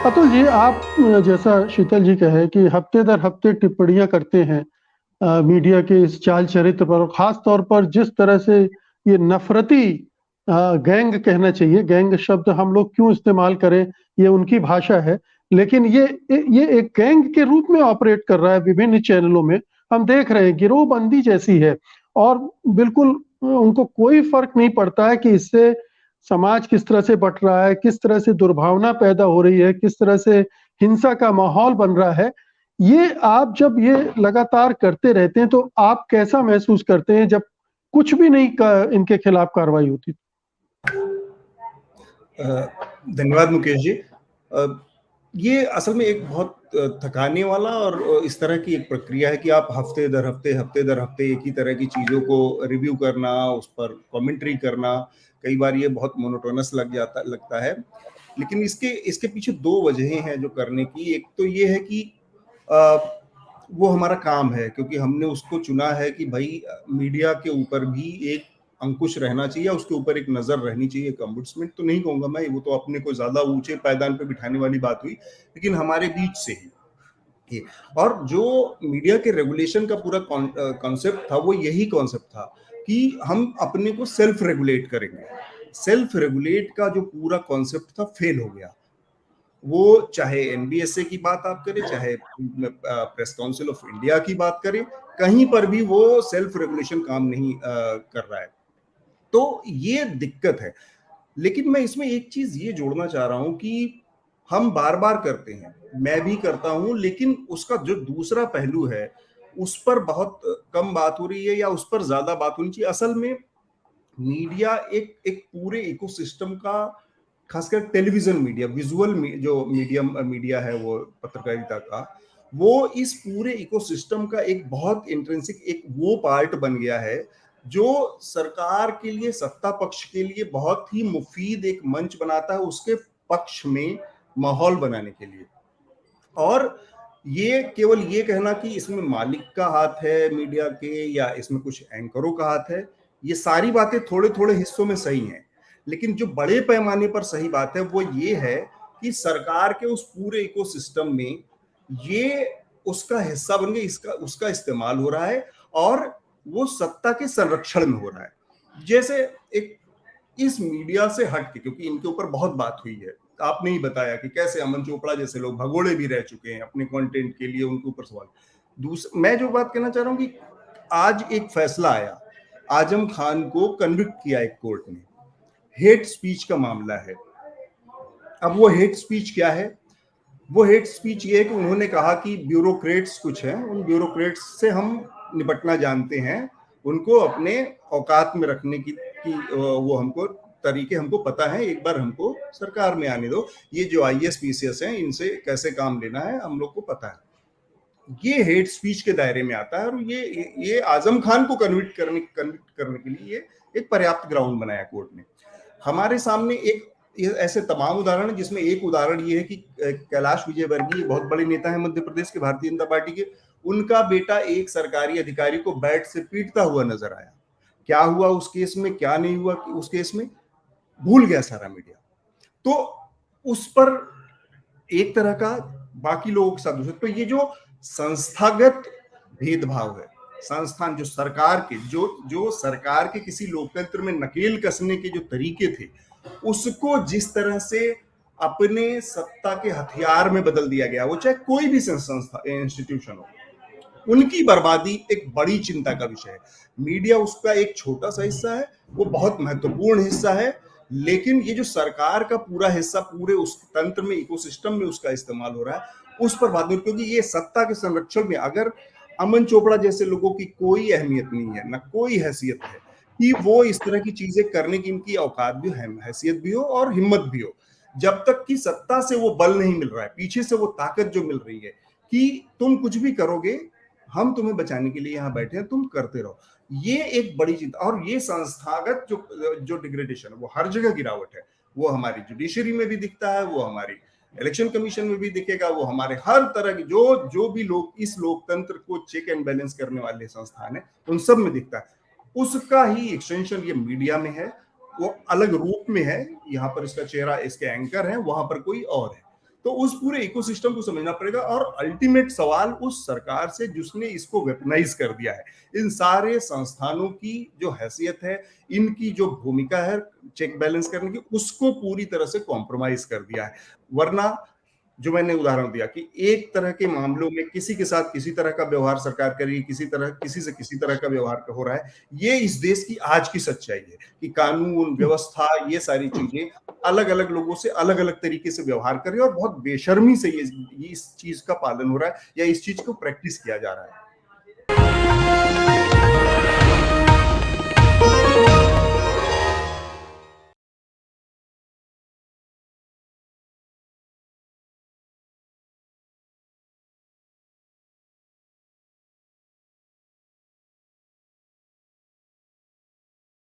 अतुल जी, आप जैसा शीतल जी कहे कि हफ्ते दर हफ्ते टिप्पणियां करते हैं मीडिया के इस चाल चरित्र पर, और खास तौर पर जिस तरह से ये नफरती गैंग कहना चाहिए, गैंग शब्द हम लोग क्यों इस्तेमाल करें, ये उनकी भाषा है, लेकिन ये एक गैंग के रूप में ऑपरेट कर रहा है विभिन्न चैनलों में। हम देख रहे हैं गिरोहबंदी जैसी है, और बिल्कुल उनको कोई फर्क नहीं पड़ता है कि इससे समाज किस तरह से बट रहा है, किस तरह से दुर्भावना पैदा हो रही है, किस तरह से हिंसा का माहौल बन रहा है। ये आप जब ये लगातार करते रहते हैं तो आप कैसा महसूस करते हैं जब कुछ भी नहीं इनके खिलाफ कार्रवाई होती? धन्यवाद मुकेश जी। ये असल में एक बहुत थकाने वाला और इस तरह की एक प्रक्रिया है कि आप हफ्ते दर हफ्ते एक ही तरह की चीज़ों को रिव्यू करना, उस पर कमेंट्री करना, कई बार ये बहुत मोनोटोनस लगता है। लेकिन इसके इसके पीछे दो वजहें हैं जो करने की। एक तो ये है कि वो हमारा काम है, क्योंकि हमने उसको चुना है कि भाई मीडिया के ऊपर भी एक अंकुश रहना चाहिए, उसके ऊपर एक नजर रहनी चाहिए। एक अम्बुड्समेंट तो नहीं कहूंगा मैं, वो तो अपने को ज्यादा ऊंचे पायदान पे बिठाने वाली बात हुई, लेकिन हमारे बीच से ही। और जो मीडिया के रेगुलेशन का पूरा कॉन्सेप्ट था, वो यही कॉन्सेप्ट था कि हम अपने को सेल्फ रेगुलेट करेंगे। सेल्फ रेगुलेट का जो पूरा कॉन्सेप्ट था, फेल हो गया। वो चाहे एनबीएसए की बात आप करें, चाहे प्रेस काउंसिल ऑफ इंडिया की बात करें, कहीं पर भी वो सेल्फ रेगुलेशन काम नहीं कर रहा है। तो ये दिक्कत है। लेकिन मैं इसमें एक चीज ये जोड़ना चाह रहा हूं कि हम बार बार करते हैं, मैं भी करता हूं, लेकिन उसका जो दूसरा पहलू है उस पर बहुत कम बात हो रही है, या उस पर ज्यादा बात होनी चाहिए। असल में मीडिया एक एक पूरे इकोसिस्टम का, खासकर टेलीविजन मीडिया, विजुअल जो मीडिया है, वो पत्रकारिता का, वो इस पूरे इकोसिस्टम का एक बहुत इंट्रिंसिक एक वो पार्ट बन गया है जो सरकार के लिए, सत्ता पक्ष के लिए बहुत ही मुफीद एक मंच बनाता है उसके पक्ष में माहौल बनाने के लिए। और ये केवल ये कहना कि इसमें मालिक का हाथ है मीडिया के, या इसमें कुछ एंकरों का हाथ है, ये सारी बातें थोड़े थोड़े हिस्सों में सही हैं। लेकिन जो बड़े पैमाने पर सही बात है वो ये है कि सरकार के उस पूरे इकोसिस्टम में ये उसका हिस्सा बन गए, इसका उसका इस्तेमाल हो रहा है, और वो सत्ता के संरक्षण में हो रहा है। जैसे एक इस मीडिया से हट के, क्योंकि इनके ऊपर बहुत बात हुई है, आपने ही बताया कि कैसे अमन चोपड़ा जैसे लोग भगोड़े भी रह चुके हैं अपने कंटेंट के लिए, उनके ऊपर सवाल। मैं जो बात कहना चाह रहा हूं कि आज एक फैसला आया, आजम खान को कन्विक्ट किया एक कोर्ट ने, हेट स्पीच का मामला है। अब वो हेट स्पीच क्या है? वो हेट स्पीच ये है कि उन्होंने कहा कि ब्यूरोक्रेट्स कुछ हैं, उन ब्यूरोक्रेट्स से हम निपटना जानते हैं, उनको अपने औकात में रखने की वो हमको तरीके हमको पता है, एक बार हमको सरकार में आने दो, ये जो आईएएस पीसीएस हैं इनसे कैसे काम लेना है हम लोग को पता है। ये हेट स्पीच के दायरे में आता है, और ये आजम खान को कन्विक्ट करने के लिए ये एक पर्याप्त ग्राउंड बनाया कोर्ट ने। हमारे सामने एक ऐसे तमाम उदाहरण है, जिसमें एक उदाहरण ये है कि कैलाश विजयवर्गीय बहुत बड़े नेता है मध्य प्रदेश के, भारतीय जनता पार्टी के, उनका बेटा एक सरकारी अधिकारी को बैट से पीटता हुआ नजर आया। क्या हुआ उस केस में, क्या नहीं हुआ उस केस में, भूल गया सारा मीडिया। तो उस पर एक तरह का बाकी लोगों के साथ दूसरे, तो ये जो संस्थागत भेदभाव है, संस्थान जो सरकार के जो सरकार के किसी लोकतंत्र में नकेल कसने के जो तरीके थे, उसको जिस तरह से अपने सत्ता के हथियार में बदल दिया गया, वो चाहे कोई भी संस्था इंस्टीट्यूशन हो, उनकी बर्बादी एक बड़ी चिंता का विषय है। मीडिया उसका एक छोटा सा हिस्सा है, वो बहुत महत्वपूर्ण हिस्सा है, लेकिन ये जो सरकार का पूरा हिस्सा पूरे उस तंत्र में, इकोसिस्टम में उसका इस्तेमाल हो रहा है, उस पर बात नहीं, क्योंकि ये सत्ता के संरक्षण में अगर अमन चोपड़ा जैसे लोगों की कोई अहमियत नहीं है, ना कोई हैसियत है कि वो इस तरह की चीजें करने की, इनकी औकात भी है, हैसियत भी हो और हिम्मत भी हो, जब तक कि सत्ता से वो बल नहीं मिल रहा है, पीछे से वो ताकत जो मिल रही है कि तुम कुछ भी करोगे, हम तुम्हें बचाने के लिए यहाँ बैठे हैं, तुम करते रहो, ये एक बड़ी चिंता। और ये संस्थागत जो डिग्रेडेशन है, वो हर जगह गिरावट है, वो हमारी जुडिशरी में भी दिखता है, वो हमारी इलेक्शन कमीशन में भी दिखेगा, वो हमारे हर तरह के जो भी लोग इस लोकतंत्र को चेक एंड बैलेंस करने वाले संस्थान है, उन सब में दिखता है। उसका ही एक्सटेंशन ये मीडिया में है, वो अलग रूप में है, यहाँ पर इसका चेहरा, इसके एंकर है, वहां पर कोई और है। तो उस पूरे इकोसिस्टम को समझना पड़ेगा और अल्टीमेट सवाल उस सरकार से जिसने इसको वेपनाइज कर दिया है। इन सारे संस्थानों की जो हैसियत है, इनकी जो भूमिका है चेक बैलेंस करने की, उसको पूरी तरह से कॉम्प्रोमाइज कर दिया है। वरना जो मैंने उदाहरण दिया कि एक तरह के मामलों में किसी के साथ किसी तरह का व्यवहार सरकार करेगी, किसी से किसी तरह का व्यवहार हो रहा है। ये इस देश की आज की सच्चाई है कि कानून व्यवस्था ये सारी चीजें अलग अलग लोगों से अलग अलग तरीके से व्यवहार कर रही है और बहुत बेशर्मी से ये इस चीज का पालन हो रहा है या इस चीज को प्रैक्टिस किया जा रहा है।